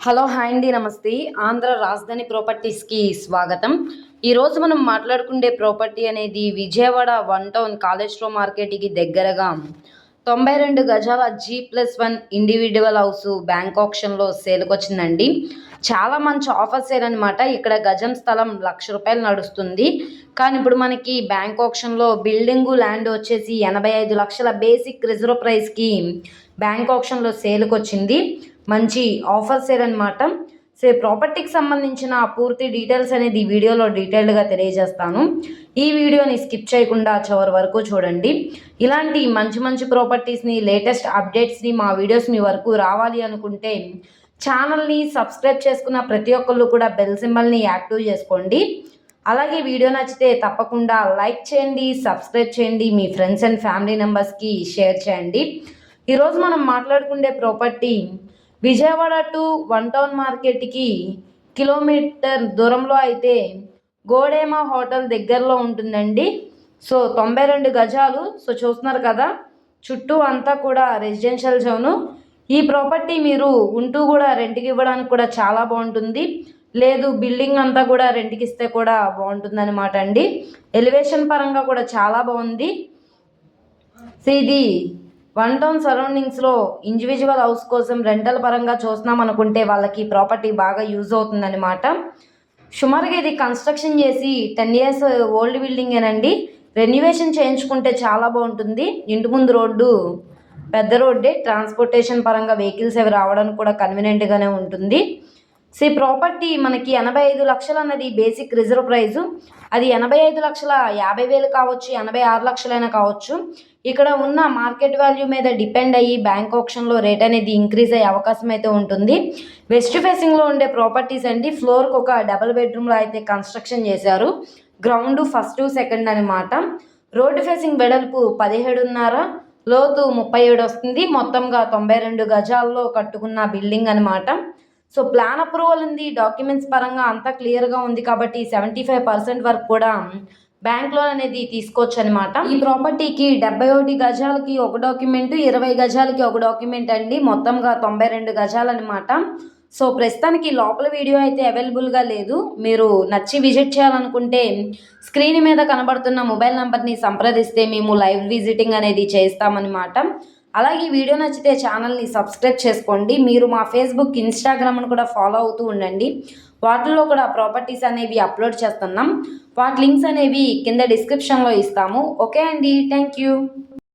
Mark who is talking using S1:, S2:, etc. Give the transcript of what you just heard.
S1: Hello hi అండి నమస్తే. ఆంధ్ర రాజధాని ప్రాపర్టీస్కి స్వాగతం. ఈరోజు మనం మాట్లాడుకునే ప్రాపర్టీ అనేది విజయవాడ వన్ టౌన్ కాళేశ్వరం మార్కెట్కి దగ్గరగా 92 గజాల G+1 ఇండివిజువల్ హౌస్ బ్యాంక్ ఆప్షన్లో సేల్కి వచ్చిందండి. చాలా మంచి ఆఫర్ సేల్ అనమాట. ఇక్కడ గజం స్థలం ₹1,00,000 నడుస్తుంది. కానీ ఇప్పుడు మనకి బ్యాంక్ ఆప్షన్లో బిల్డింగు ల్యాండ్ వచ్చేసి 85 లక్షల బేసిక్ రిజర్వ్ ప్రైస్కి బ్యాంక్ ఆప్షన్లో సేల్కి వచ్చింది. మంచి ఆఫర్ సేల్ అనమాట. సో ప్రాపర్టీకి సంబంధించిన పూర్తి డీటెయిల్స్ అనేది ఈ వీడియోలో డీటెయిల్డ్గా తెలియజేస్తాను. ఈ వీడియోని స్కిప్ చేయకుండా చివరి వరకు చూడండి. ఇలాంటి మంచి మంచి ప్రాపర్టీస్ని లేటెస్ట్ అప్డేట్స్ని మా వీడియోస్ మీ వరకు రావాలి అనుకుంటే ఛానల్ని సబ్స్క్రైబ్ చేసుకున్న ప్రతి ఒక్కళ్ళు కూడా బెల్ సింబల్ని యాక్టివ్ చేసుకోండి. అలాగే వీడియో నచ్చితే తప్పకుండా లైక్ చేయండి, సబ్స్క్రైబ్ చేయండి, మీ ఫ్రెండ్స్ అండ్ ఫ్యామిలీ మెంబర్స్కి షేర్ చేయండి. ఈరోజు మనం మాట్లాడుకునే property Vijayawada to one town మార్కెట్కి కిలోమీటర్ దూరంలో అయితే గోడేమా హోటల్ దగ్గరలో ఉంటుందండి. సో 92 గజాలు. సో చూస్తున్నారు కదా, చుట్టూ అంతా కూడా రెసిడెన్షియల్ జోను. ఈ ప్రాపర్టీ మీరు ఉంటూ కూడా రెంట్కి ఇవ్వడానికి కూడా చాలా బాగుంటుంది. లేదు బిల్డింగ్ అంతా కూడా రెంట్కి ఇస్తే కూడా బాగుంటుంది అనమాట అండి. ఎలివేషన్ పరంగా కూడా చాలా బాగుంది. సో ఇది వన్ టౌన్ సరౌండింగ్స్లో ఇండివిజువల్ హౌస్ కోసం రెంటల్ పరంగా చూస్తున్నాం అనుకుంటే వాళ్ళకి ప్రాపర్టీ బాగా యూజ్ అవుతుందన్నమాట. సుమారుగా ఇది కన్స్ట్రక్షన్ చేసి 10 years ఓల్డ్ బిల్డింగేనండి. రెన్యువేషన్ చేయించుకుంటే చాలా బాగుంటుంది. ఇంటి ముందు రోడ్డు పెద్ద రోడ్డే. ట్రాన్స్పోర్టేషన్ పరంగా వెహికల్స్ అవి రావడానికి కూడా కన్వీనియంట్గానే ఉంటుంది. సో ఈ ప్రాపర్టీ మనకి 85 లక్షలు అన్నది బేసిక్ రిజర్వ్ ప్రైజు. అది 85,50,000 కావచ్చు, 86 లక్షలైనా కావచ్చు. ఇక్కడ ఉన్న మార్కెట్ వాల్యూ మీద డిపెండ్ అయ్యి బ్యాంక్ ఆప్షన్లో రేట్ అనేది ఇంక్రీజ్ అయ్యే అవకాశం అయితే ఉంటుంది. వెస్ట్ ఫేసింగ్లో ఉండే ప్రాపర్టీస్ అండి. ఫ్లోర్కి ఒక డబుల్ బెడ్రూమ్లో అయితే కన్స్ట్రక్షన్ చేశారు. గ్రౌండ్ ఫస్ట్ సెకండ్ అనమాట. రోడ్డు ఫేసింగ్ వెడల్పు 17.5, లోతు 37 వస్తుంది. మొత్తంగా 92 గజాల్లో కట్టుకున్న బిల్డింగ్ అనమాట. సో ప్లాన్ అప్రూవల్ ఉంది. డాక్యుమెంట్స్ పరంగా అంతా క్లియర్గా ఉంది కాబట్టి 75% వరకు కూడా బ్యాంక్ లోన్ అనేది తీసుకోవచ్చు అనమాట. ఈ ప్రాపర్టీకి 71 గజాలకి ఒక డాక్యుమెంట్, 20 గజాలకి ఒక డాక్యుమెంట్ అండి. మొత్తంగా 92 గజాలు అనమాట. సో ప్రస్తుతానికి లోపల వీడియో అయితే అవైలబుల్గా లేదు. మీరు నచ్చి విజిట్ చేయాలనుకుంటే స్క్రీన్ మీద కనబడుతున్న మొబైల్ నెంబర్ని సంప్రదిస్తే మేము లైవ్ విజిటింగ్ అనేది చేస్తామన్నమాట. అలాగే వీడియో నచ్చితే ఛానల్ని సబ్స్క్రైబ్ చేసుకోండి. మీరు మా ఫేస్బుక్, ఇన్స్టాగ్రామ్ను కూడా ఫాలో అవుతూ ఉండండి. వాటిల్లో కూడా ప్రాపర్టీస్ అనేవి అప్లోడ్ చేస్తున్నాం. వాటి లింక్స్ అనేవి కింద డిస్క్రిప్షన్లో ఇస్తాము. ఓకే అండి, థ్యాంక్ యూ.